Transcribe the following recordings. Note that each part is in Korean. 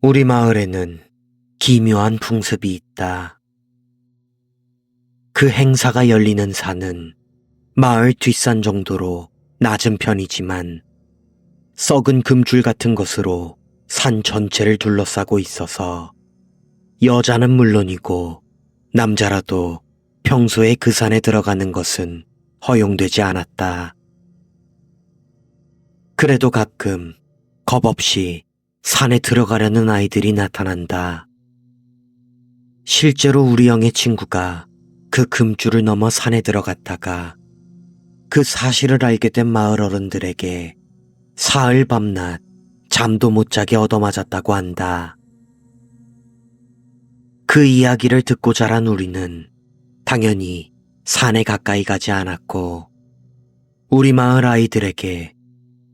우리 마을에는 기묘한 풍습이 있다. 그 행사가 열리는 산은 마을 뒷산 정도로 낮은 편이지만 썩은 금줄 같은 것으로 산 전체를 둘러싸고 있어서 여자는 물론이고 남자라도 평소에 그 산에 들어가는 것은 허용되지 않았다. 그래도 가끔 겁없이 산에 들어가려는 아이들이 나타난다. 실제로 우리 형의 친구가 그 금줄을 넘어 산에 들어갔다가 그 사실을 알게 된 마을 어른들에게 사흘 밤낮 잠도 못 자게 얻어맞았다고 한다. 그 이야기를 듣고 자란 우리는 당연히 산에 가까이 가지 않았고 우리 마을 아이들에게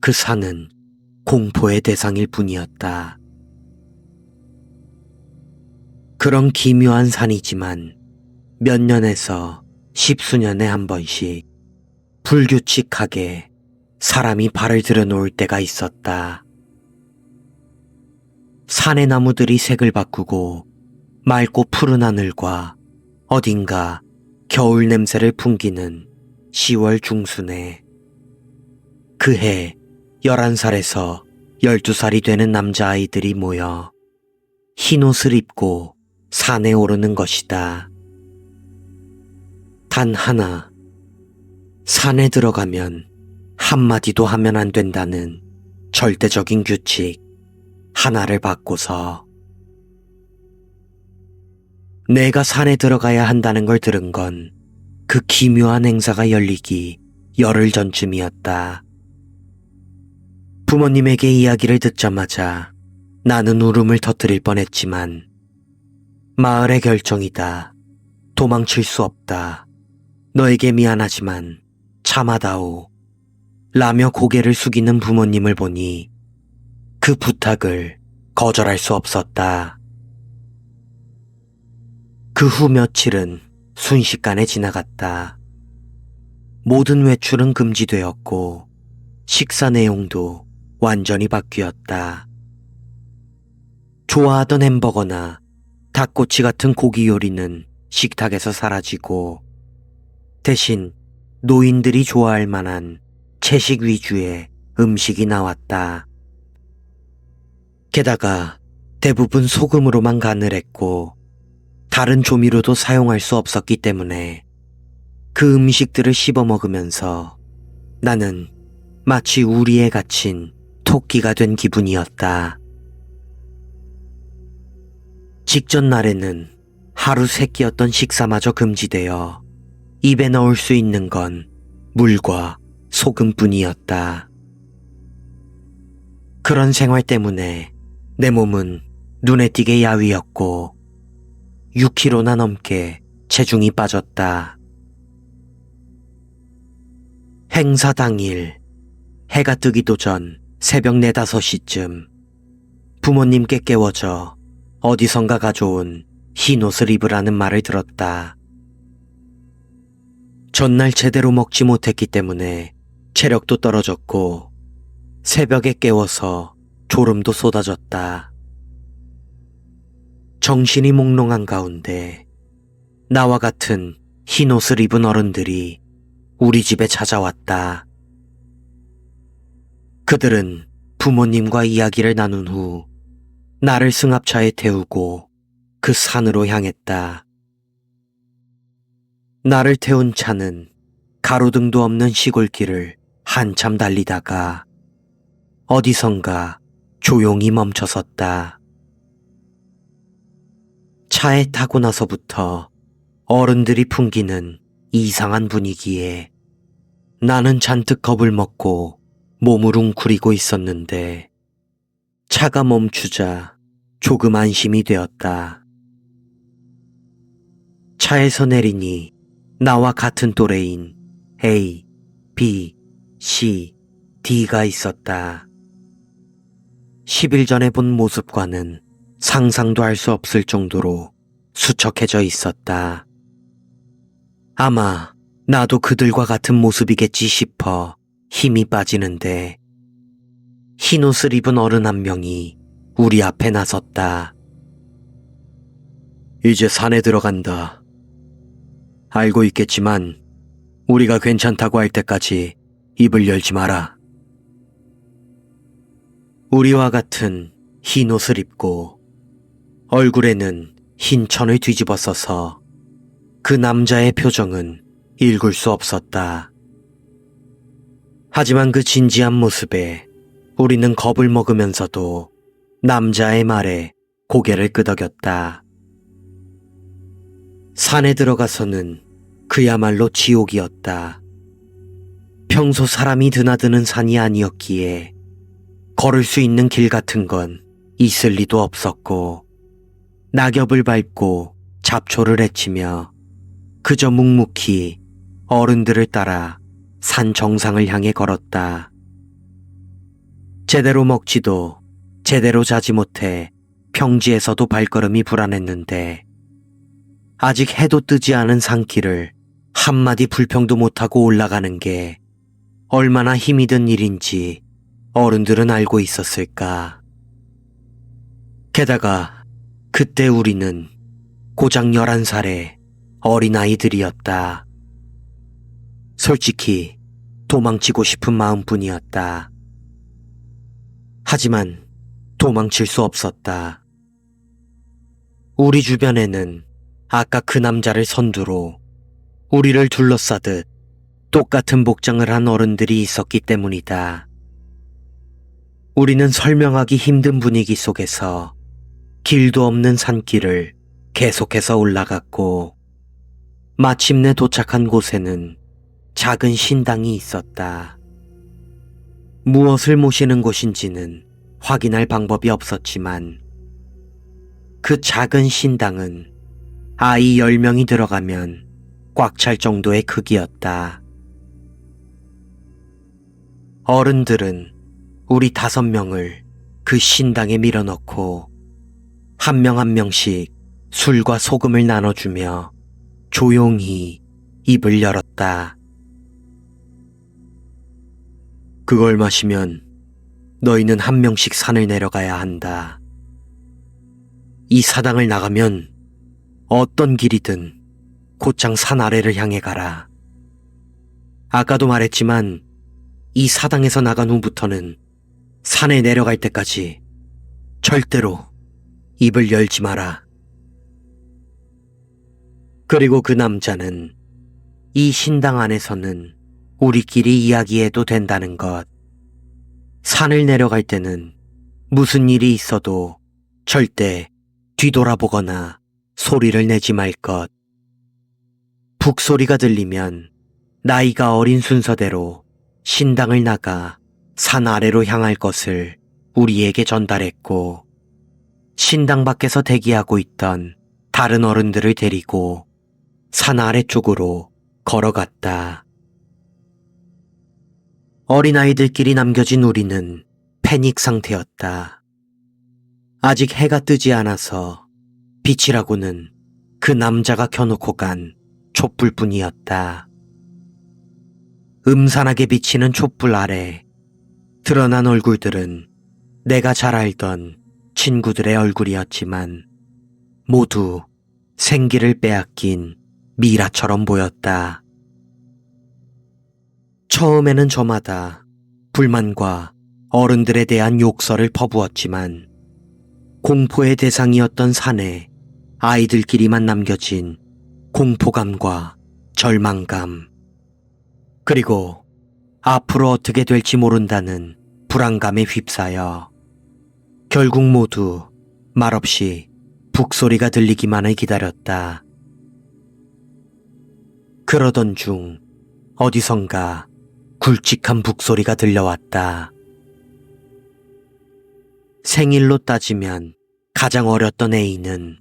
그 산은 공포의 대상일 뿐이었다. 그런 기묘한 산이지만 몇 년에서 십수년에 한 번씩 불규칙하게 사람이 발을 들여놓을 때가 있었다. 산의 나무들이 색을 바꾸고 맑고 푸른 하늘과 어딘가 겨울 냄새를 풍기는 10월 중순에 그해 11살에서 12살이 되는 남자아이들이 모여 흰옷을 입고 산에 오르는 것이다. 단 하나, 산에 들어가면 한마디도 하면 안 된다는 절대적인 규칙 하나를 받고서 내가 산에 들어가야 한다는 걸 들은 건 그 기묘한 행사가 열리기 열흘 전쯤이었다. 부모님에게 이야기를 듣자마자 나는 울음을 터뜨릴 뻔했지만 마을의 결정이다. 도망칠 수 없다. 너에게 미안하지만 참아다오. 라며 고개를 숙이는 부모님을 보니 그 부탁을 거절할 수 없었다. 그 후 며칠은 순식간에 지나갔다. 모든 외출은 금지되었고 식사 내용도 완전히 바뀌었다. 좋아하던 햄버거나 닭꼬치 같은 고기 요리는 식탁에서 사라지고 대신 노인들이 좋아할 만한 채식 위주의 음식이 나왔다. 게다가 대부분 소금으로만 간을 했고 다른 조미료도 사용할 수 없었기 때문에 그 음식들을 씹어 먹으면서 나는 마치 우리에 갇힌 토끼가 된 기분이었다. 직전 날에는 하루 세 끼였던 식사마저 금지되어 입에 넣을 수 있는 건 물과 소금뿐이었다. 그런 생활 때문에 내 몸은 눈에 띄게 야위었고 6kg나 넘게 체중이 빠졌다. 행사 당일 해가 뜨기도 전 새벽 4, 5시쯤 부모님께 깨워져 어디선가 가져온 흰옷을 입으라는 말을 들었다. 전날 제대로 먹지 못했기 때문에 체력도 떨어졌고 새벽에 깨워서 졸음도 쏟아졌다. 정신이 몽롱한 가운데 나와 같은 흰옷을 입은 어른들이 우리 집에 찾아왔다. 그들은 부모님과 이야기를 나눈 후 나를 승합차에 태우고 그 산으로 향했다. 나를 태운 차는 가로등도 없는 시골길을 한참 달리다가 어디선가 조용히 멈춰섰다. 차에 타고 나서부터 어른들이 풍기는 이상한 분위기에 나는 잔뜩 겁을 먹고 몸을 웅크리고 있었는데 차가 멈추자 조금 안심이 되었다. 차에서 내리니 나와 같은 또래인 A, B, C, D가 있었다. 10일 전에 본 모습과는 상상도 할 수 없을 정도로 수척해져 있었다. 아마 나도 그들과 같은 모습이겠지 싶어 힘이 빠지는데 흰옷을 입은 어른 한 명이 우리 앞에 나섰다. 이제 산에 들어간다. 알고 있겠지만 우리가 괜찮다고 할 때까지 입을 열지 마라. 우리와 같은 흰 옷을 입고 얼굴에는 흰 천을 뒤집어 써서 그 남자의 표정은 읽을 수 없었다. 하지만 그 진지한 모습에 우리는 겁을 먹으면서도 남자의 말에 고개를 끄덕였다. 산에 들어가서는 그야말로 지옥이었다. 평소 사람이 드나드는 산이 아니었기에 걸을 수 있는 길 같은 건 있을 리도 없었고, 낙엽을 밟고 잡초를 헤치며 그저 묵묵히 어른들을 따라 산 정상을 향해 걸었다. 제대로 먹지도 제대로 자지 못해 평지에서도 발걸음이 불안했는데, 아직 해도 뜨지 않은 산길을 한마디 불평도 못하고 올라가는 게 얼마나 힘이 든 일인지 어른들은 알고 있었을까. 게다가 그때 우리는 고작 11살의 어린아이들이었다. 솔직히 도망치고 싶은 마음뿐이었다. 하지만 도망칠 수 없었다. 우리 주변에는 아까 그 남자를 선두로 우리를 둘러싸듯 똑같은 복장을 한 어른들이 있었기 때문이다. 우리는 설명하기 힘든 분위기 속에서 길도 없는 산길을 계속해서 올라갔고, 마침내 도착한 곳에는 작은 신당이 있었다. 무엇을 모시는 곳인지는 확인할 방법이 없었지만, 그 작은 신당은 아이 10명이 들어가면 꽉 찰 정도의 크기였다. 어른들은 우리 5명을 그 신당에 밀어넣고 한 명 한 명씩 술과 소금을 나눠주며 조용히 입을 열었다. 그걸 마시면 너희는 한 명씩 산을 내려가야 한다. 이 사당을 나가면 어떤 길이든 곧장 산 아래를 향해 가라. 아까도 말했지만 이 사당에서 나간 후부터는 산에 내려갈 때까지 절대로 입을 열지 마라. 그리고 그 남자는 이 신당 안에서는 우리끼리 이야기해도 된다는 것, 산을 내려갈 때는 무슨 일이 있어도 절대 뒤돌아보거나 소리를 내지 말 것, 북소리가 들리면 나이가 어린 순서대로 신당을 나가 산 아래로 향할 것을 우리에게 전달했고, 신당 밖에서 대기하고 있던 다른 어른들을 데리고 산 아래쪽으로 걸어갔다. 어린아이들끼리 남겨진 우리는 패닉 상태였다. 아직 해가 뜨지 않아서 빛이라고는 그 남자가 켜놓고 간 촛불뿐이었다. 음산하게 비치는 촛불 아래 드러난 얼굴들은 내가 잘 알던 친구들의 얼굴이었지만 모두 생기를 빼앗긴 미라처럼 보였다. 처음에는 저마다 불만과 어른들에 대한 욕설을 퍼부었지만 공포의 대상이었던 산에 아이들끼리만 남겨진 공포감과 절망감, 그리고 앞으로 어떻게 될지 모른다는 불안감에 휩싸여 결국 모두 말없이 북소리가 들리기만을 기다렸다. 그러던 중 어디선가 굵직한 북소리가 들려왔다. 생일로 따지면 가장 어렸던 A는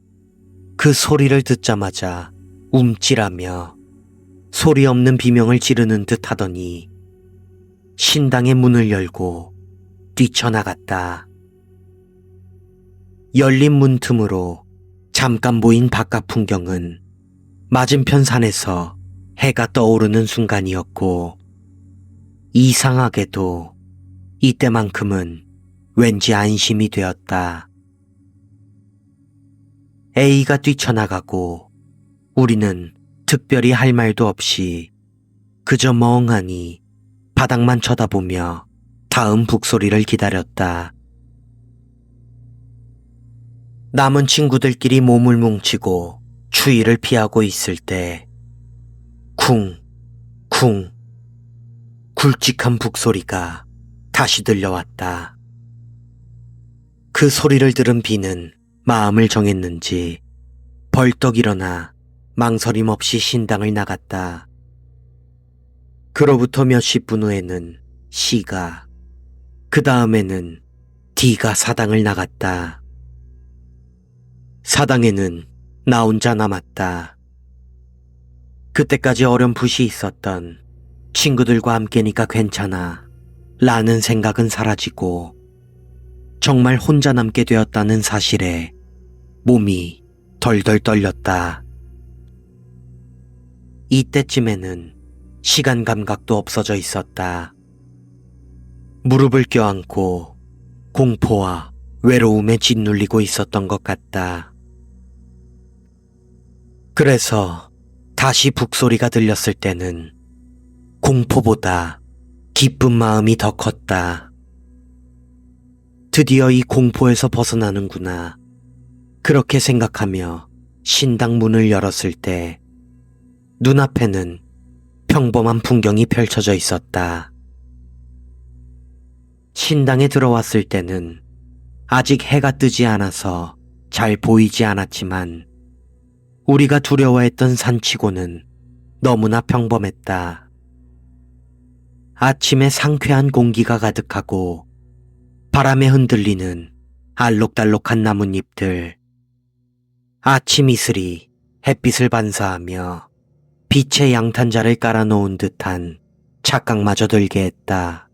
그 소리를 듣자마자 움찔하며 소리 없는 비명을 지르는 듯 하더니 신당의 문을 열고 뛰쳐나갔다. 열린 문틈으로 잠깐 보인 바깥 풍경은 맞은편 산에서 해가 떠오르는 순간이었고, 이상하게도 이때만큼은 왠지 안심이 되었다. A가 뛰쳐나가고 우리는 특별히 할 말도 없이 그저 멍하니 바닥만 쳐다보며 다음 북소리를 기다렸다. 남은 친구들끼리 몸을 뭉치고 추위를 피하고 있을 때 쿵, 쿵, 굵직한 북소리가 다시 들려왔다. 그 소리를 들은 비는 마음을 정했는지 벌떡 일어나 망설임 없이 신당을 나갔다. 그로부터 몇십 분 후에는 C가, 그 다음에는 D가 사당을 나갔다. 사당에는 나 혼자 남았다. 그때까지 어렴풋이 있었던 친구들과 함께니까 괜찮아 라는 생각은 사라지고 정말 혼자 남게 되었다는 사실에 몸이 덜덜 떨렸다. 이때쯤에는 시간 감각도 없어져 있었다. 무릎을 껴안고 공포와 외로움에 짓눌리고 있었던 것 같다. 그래서 다시 북소리가 들렸을 때는 공포보다 기쁜 마음이 더 컸다. 드디어 이 공포에서 벗어나는구나. 그렇게 생각하며 신당 문을 열었을 때 눈앞에는 평범한 풍경이 펼쳐져 있었다. 신당에 들어왔을 때는 아직 해가 뜨지 않아서 잘 보이지 않았지만 우리가 두려워했던 산치고는 너무나 평범했다. 아침에 상쾌한 공기가 가득하고 바람에 흔들리는 알록달록한 나뭇잎들, 아침 이슬이 햇빛을 반사하며 빛의 양탄자를 깔아놓은 듯한 착각마저 들게 했다.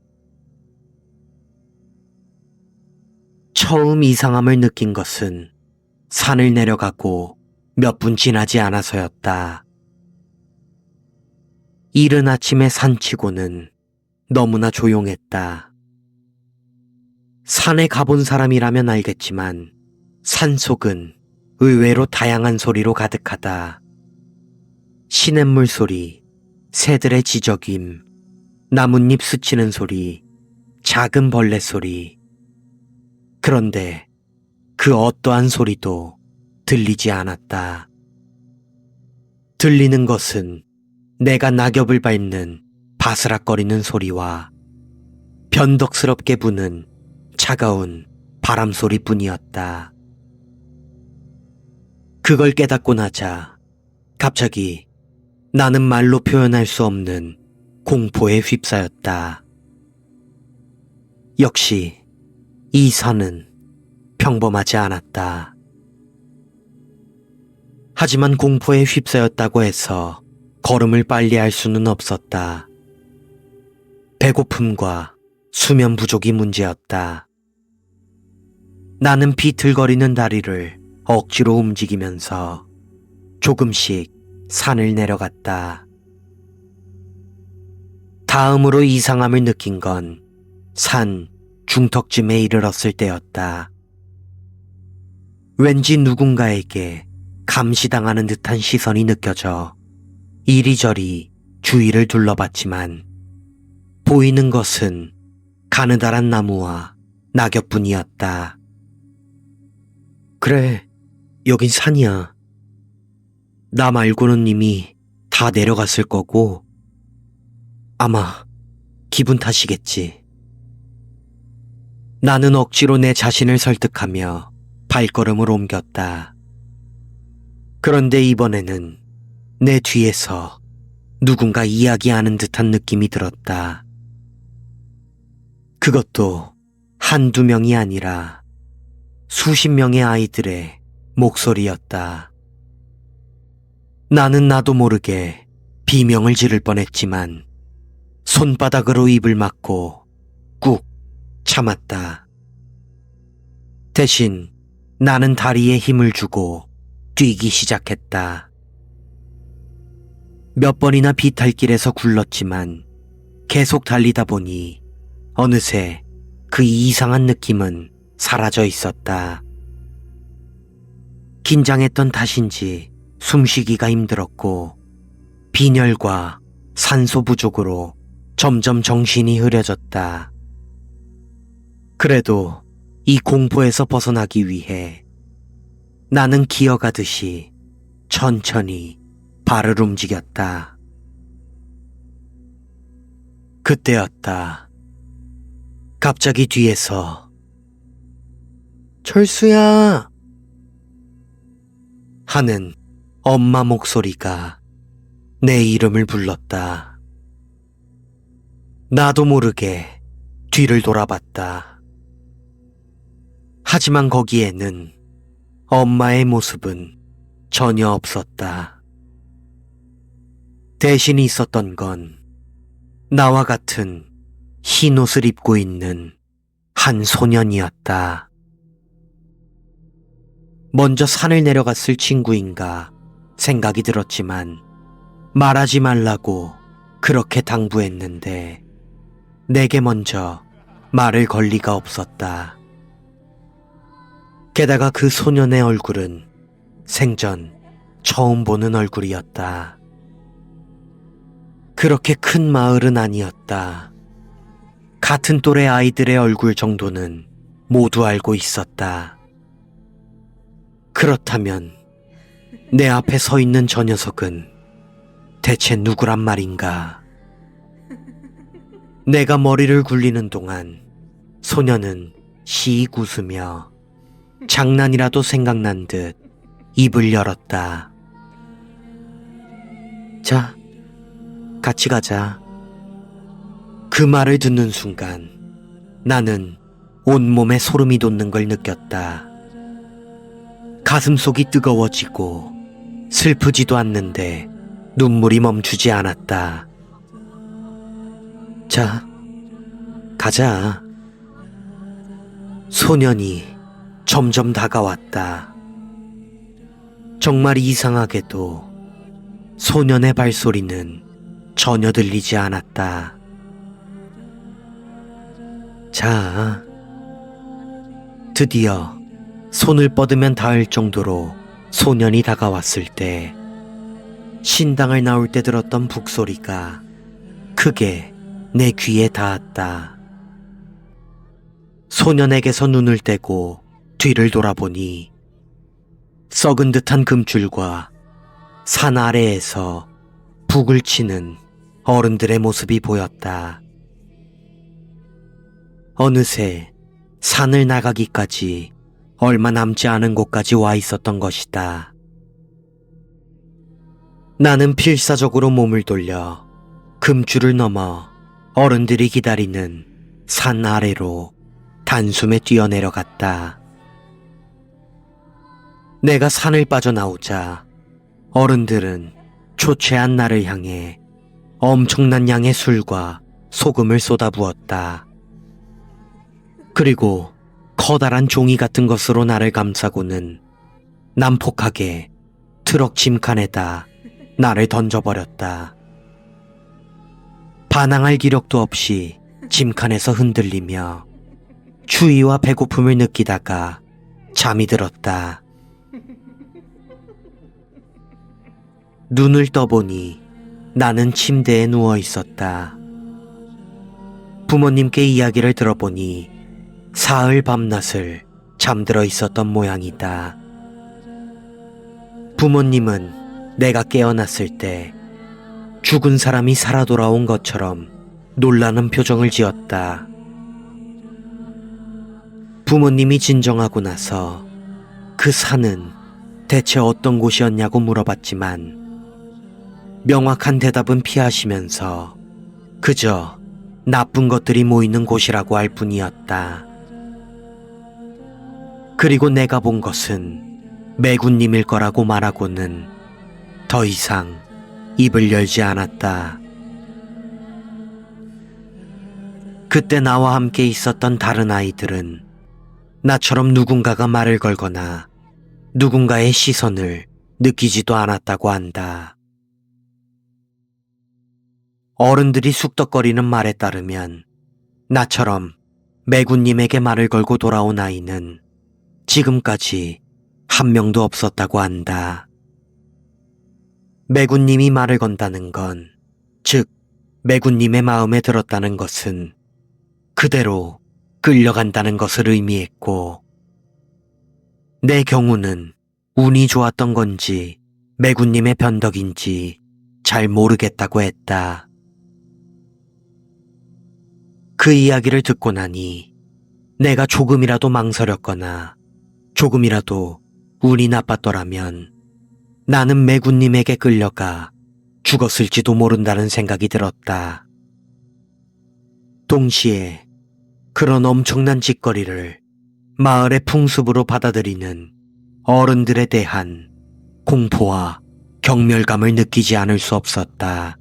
처음 이상함을 느낀 것은 산을 내려가고 몇 분 지나지 않아서였다. 이른 아침의 산치고는 너무나 조용했다. 산에 가본 사람이라면 알겠지만 산속은 의외로 다양한 소리로 가득하다. 시냇물 소리, 새들의 지저귐, 나뭇잎 스치는 소리, 작은 벌레 소리. 그런데 그 어떠한 소리도 들리지 않았다. 들리는 것은 내가 낙엽을 밟는 바스락거리는 소리와 변덕스럽게 부는 차가운 바람 소리뿐이었다. 그걸 깨닫고 나자 갑자기 나는 말로 표현할 수 없는 공포에 휩싸였다. 역시 이 산은 평범하지 않았다. 하지만 공포에 휩싸였다고 해서 걸음을 빨리 할 수는 없었다. 배고픔과 수면 부족이 문제였다. 나는 비틀거리는 다리를 억지로 움직이면서 조금씩 산을 내려갔다. 다음으로 이상함을 느낀 건 산 중턱쯤에 이르렀을 때였다. 왠지 누군가에게 감시당하는 듯한 시선이 느껴져 이리저리 주위를 둘러봤지만 보이는 것은 가느다란 나무와 낙엽뿐이었다. 그래, 여긴 산이야. 나 말고는 이미 다 내려갔을 거고 아마 기분 탓이겠지. 나는 억지로 내 자신을 설득하며 발걸음을 옮겼다. 그런데 이번에는 내 뒤에서 누군가 이야기하는 듯한 느낌이 들었다. 그것도 한두 명이 아니라 수십 명의 아이들의 목소리였다. 나는 나도 모르게 비명을 지를 뻔했지만 손바닥으로 입을 막고 꾹 참았다. 대신 나는 다리에 힘을 주고 뛰기 시작했다. 몇 번이나 비탈길에서 굴렀지만 계속 달리다 보니 어느새 그 이상한 느낌은 사라져 있었다. 긴장했던 탓인지 숨쉬기가 힘들었고 빈혈과 산소 부족으로 점점 정신이 흐려졌다. 그래도 이 공포에서 벗어나기 위해 나는 기어가듯이 천천히 발을 움직였다. 그때였다. 갑자기 뒤에서 철수야! 하는 엄마 목소리가 내 이름을 불렀다. 나도 모르게 뒤를 돌아봤다. 하지만 거기에는 엄마의 모습은 전혀 없었다. 대신 있었던 건 나와 같은 흰 옷을 입고 있는 한 소년이었다. 먼저 산을 내려갔을 친구인가 생각이 들었지만 말하지 말라고 그렇게 당부했는데 내게 먼저 말을 걸 리가 없었다. 게다가 그 소년의 얼굴은 생전 처음 보는 얼굴이었다. 그렇게 큰 마을은 아니었다. 같은 또래 아이들의 얼굴 정도는 모두 알고 있었다. 그렇다면 내 앞에 서 있는 저 녀석은 대체 누구란 말인가? 내가 머리를 굴리는 동안 소녀는 씩 웃으며 장난이라도 생각난 듯 입을 열었다. 자, 같이 가자. 그 말을 듣는 순간 나는 온몸에 소름이 돋는 걸 느꼈다. 가슴속이 뜨거워지고 슬프지도 않는데 눈물이 멈추지 않았다. 자, 가자. 소년이 점점 다가왔다. 정말 이상하게도 소년의 발소리는 전혀 들리지 않았다. 자, 드디어 손을 뻗으면 닿을 정도로 소년이 다가왔을 때 신당을 나올 때 들었던 북소리가 크게 내 귀에 닿았다. 소년에게서 눈을 떼고 뒤를 돌아보니 썩은 듯한 금줄과 산 아래에서 북을 치는 어른들의 모습이 보였다. 어느새 산을 나가기까지 얼마 남지 않은 곳까지 와 있었던 것이다. 나는 필사적으로 몸을 돌려 금줄을 넘어 어른들이 기다리는 산 아래로 단숨에 뛰어내려갔다. 내가 산을 빠져나오자 어른들은 초췌한 나를 향해 엄청난 양의 술과 소금을 쏟아부었다. 그리고 커다란 종이 같은 것으로 나를 감싸고는 난폭하게 트럭 짐칸에다 나를 던져버렸다. 반항할 기력도 없이 짐칸에서 흔들리며 추위와 배고픔을 느끼다가 잠이 들었다. 눈을 떠보니 나는 침대에 누워 있었다. 부모님께 이야기를 들어보니 사흘 밤낮을 잠들어 있었던 모양이다. 부모님은 내가 깨어났을 때 죽은 사람이 살아 돌아온 것처럼 놀라는 표정을 지었다. 부모님이 진정하고 나서 그 산은 대체 어떤 곳이었냐고 물어봤지만 명확한 대답은 피하시면서 그저 나쁜 것들이 모이는 곳이라고 할 뿐이었다. 그리고 내가 본 것은 매군님일 거라고 말하고는 더 이상 입을 열지 않았다. 그때 나와 함께 있었던 다른 아이들은 나처럼 누군가가 말을 걸거나 누군가의 시선을 느끼지도 않았다고 한다. 어른들이 쑥덕거리는 말에 따르면 나처럼 매군님에게 말을 걸고 돌아온 아이는 지금까지 한 명도 없었다고 한다. 매군님이 말을 건다는 건, 즉 매군님의 마음에 들었다는 것은 그대로 끌려간다는 것을 의미했고, 내 경우는 운이 좋았던 건지 매군님의 변덕인지 잘 모르겠다고 했다. 그 이야기를 듣고 나니 내가 조금이라도 망설였거나 조금이라도 운이 나빴더라면 나는 매군님에게 끌려가 죽었을지도 모른다는 생각이 들었다. 동시에 그런 엄청난 짓거리를 마을의 풍습으로 받아들이는 어른들에 대한 공포와 경멸감을 느끼지 않을 수 없었다.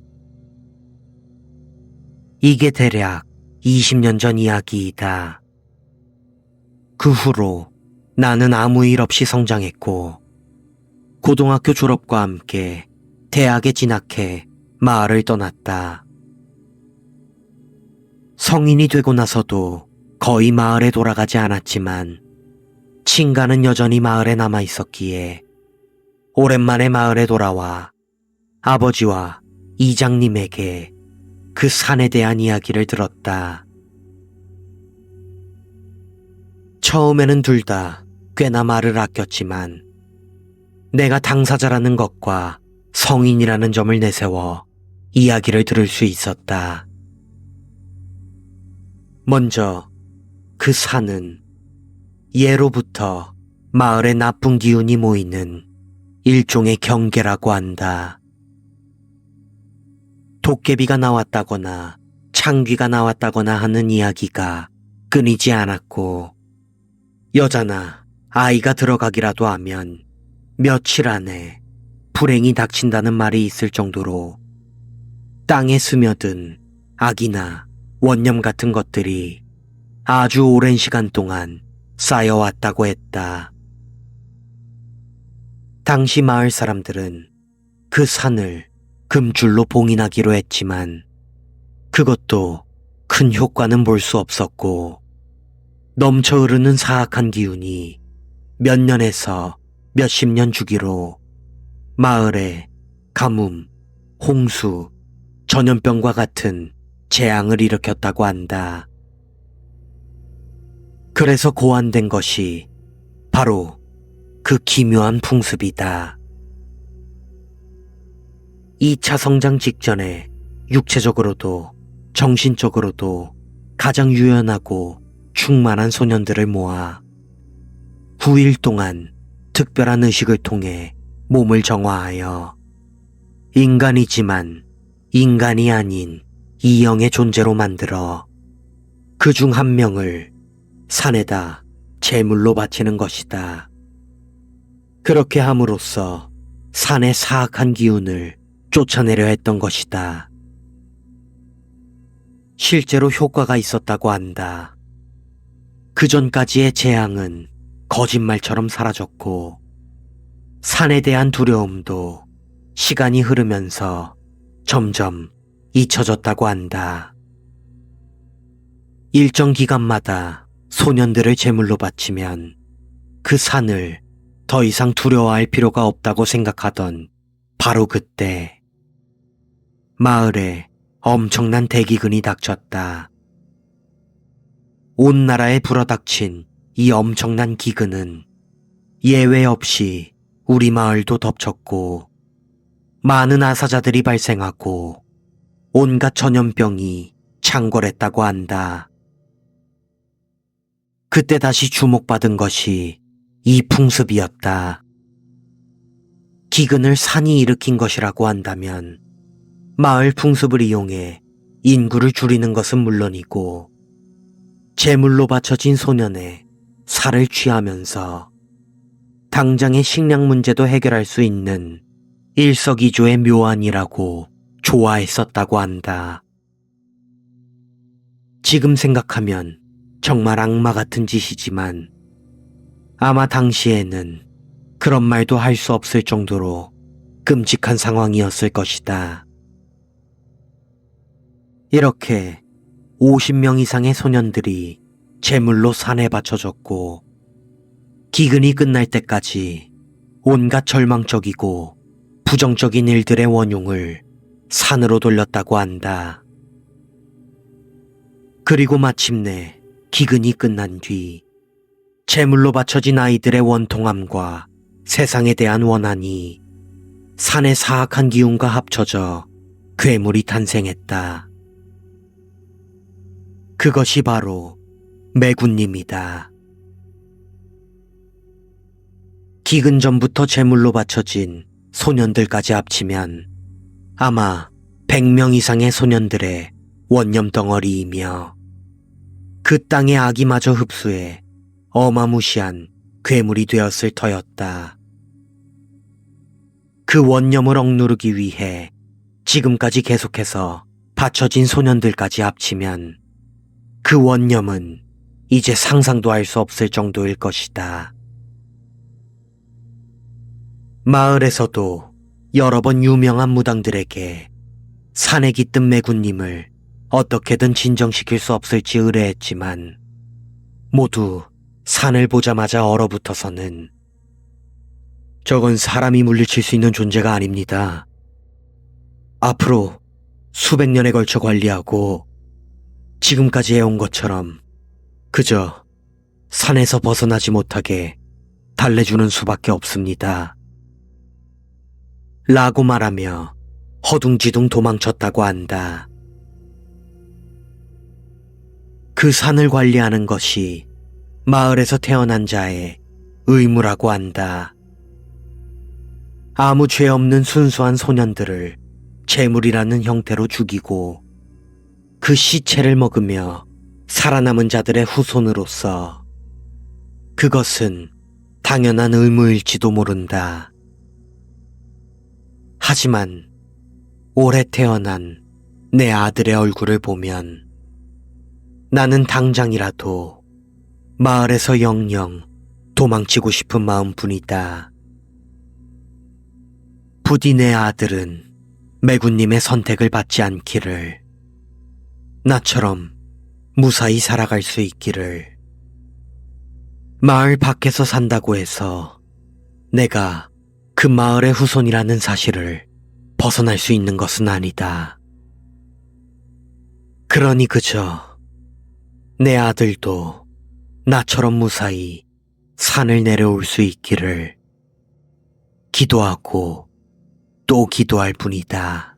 이게 대략 20년 전 이야기이다. 그 후로 나는 아무 일 없이 성장했고, 고등학교 졸업과 함께 대학에 진학해 마을을 떠났다. 성인이 되고 나서도 거의 마을에 돌아가지 않았지만 친가는 여전히 마을에 남아 있었기에 오랜만에 마을에 돌아와 아버지와 이장님에게 그 산에 대한 이야기를 들었다. 처음에는 둘 다 꽤나 말을 아꼈지만 내가 당사자라는 것과 성인이라는 점을 내세워 이야기를 들을 수 있었다. 먼저 그 산은 예로부터 마을에 나쁜 기운이 모이는 일종의 경계라고 한다. 도깨비가 나왔다거나 창귀가 나왔다거나 하는 이야기가 끊이지 않았고, 여자나 아이가 들어가기라도 하면 며칠 안에 불행이 닥친다는 말이 있을 정도로 땅에 스며든 악이나 원념 같은 것들이 아주 오랜 시간 동안 쌓여왔다고 했다. 당시 마을 사람들은 그 산을 금줄로 봉인하기로 했지만 그것도 큰 효과는 볼 수 없었고, 넘쳐 흐르는 사악한 기운이 몇 년에서 몇십 년 주기로 마을에 가뭄, 홍수, 전염병과 같은 재앙을 일으켰다고 한다. 그래서 고안된 것이 바로 그 기묘한 풍습이다. 2차 성장 직전에 육체적으로도 정신적으로도 가장 유연하고 충만한 소년들을 모아 9일 동안 특별한 의식을 통해 몸을 정화하여 인간이지만 인간이 아닌 이형의 존재로 만들어 그 중 한 명을 산에다 제물로 바치는 것이다. 그렇게 함으로써 산의 사악한 기운을 쫓아내려 했던 것이다. 실제로 효과가 있었다고 한다. 그 전까지의 재앙은 거짓말처럼 사라졌고, 산에 대한 두려움도 시간이 흐르면서 점점 잊혀졌다고 한다. 일정 기간마다 소년들을 제물로 바치면 그 산을 더 이상 두려워할 필요가 없다고 생각하던 바로 그때 마을에 엄청난 대기근이 닥쳤다. 온 나라에 불어닥친 이 엄청난 기근은 예외 없이 우리 마을도 덮쳤고, 많은 아사자들이 발생하고 온갖 전염병이 창궐했다고 한다. 그때 다시 주목받은 것이 이 풍습이었다. 기근을 산이 일으킨 것이라고 한다면 마을 풍습을 이용해 인구를 줄이는 것은 물론이고, 제물로 바쳐진 소년의 살을 취하면서 당장의 식량 문제도 해결할 수 있는 일석이조의 묘안이라고 좋아했었다고 한다. 지금 생각하면 정말 악마 같은 짓이지만 아마 당시에는 그런 말도 할 수 없을 정도로 끔찍한 상황이었을 것이다. 이렇게 50명 이상의 소년들이 제물로 산에 바쳐졌고, 기근이 끝날 때까지 온갖 절망적이고 부정적인 일들의 원흉을 산으로 돌렸다고 한다. 그리고 마침내 기근이 끝난 뒤 제물로 바쳐진 아이들의 원통함과 세상에 대한 원한이 산의 사악한 기운과 합쳐져 괴물이 탄생했다. 그것이 바로 매군님이다. 기근 전부터 제물로 바쳐진 소년들까지 합치면 아마 100명 이상의 소년들의 원념 덩어리이며 그 땅의 아기마저 흡수해 어마무시한 괴물이 되었을 터였다. 그 원념을 억누르기 위해 지금까지 계속해서 바쳐진 소년들까지 합치면 그 원념은 이제 상상도 할 수 없을 정도일 것이다. 마을에서도 여러 번 유명한 무당들에게 산에 깃든 매군님을 어떻게든 진정시킬 수 없을지 의뢰했지만 모두 산을 보자마자 얼어붙어서는 저건 사람이 물리칠 수 있는 존재가 아닙니다. 앞으로 수백 년에 걸쳐 관리하고 지금까지 해온 것처럼 그저 산에서 벗어나지 못하게 달래주는 수밖에 없습니다. 라고 말하며 허둥지둥 도망쳤다고 한다. 그 산을 관리하는 것이 마을에서 태어난 자의 의무라고 한다. 아무 죄 없는 순수한 소년들을 제물이라는 형태로 죽이고 그 시체를 먹으며 살아남은 자들의 후손으로서 그것은 당연한 의무일지도 모른다. 하지만 올해 태어난 내 아들의 얼굴을 보면 나는 당장이라도 마을에서 영영 도망치고 싶은 마음뿐이다. 부디 내 아들은 매군님의 선택을 받지 않기를, 나처럼 무사히 살아갈 수 있기를. 마을 밖에서 산다고 해서 내가 그 마을의 후손이라는 사실을 벗어날 수 있는 것은 아니다. 그러니 그저 내 아들도 나처럼 무사히 산을 내려올 수 있기를 기도하고 또 기도할 뿐이다.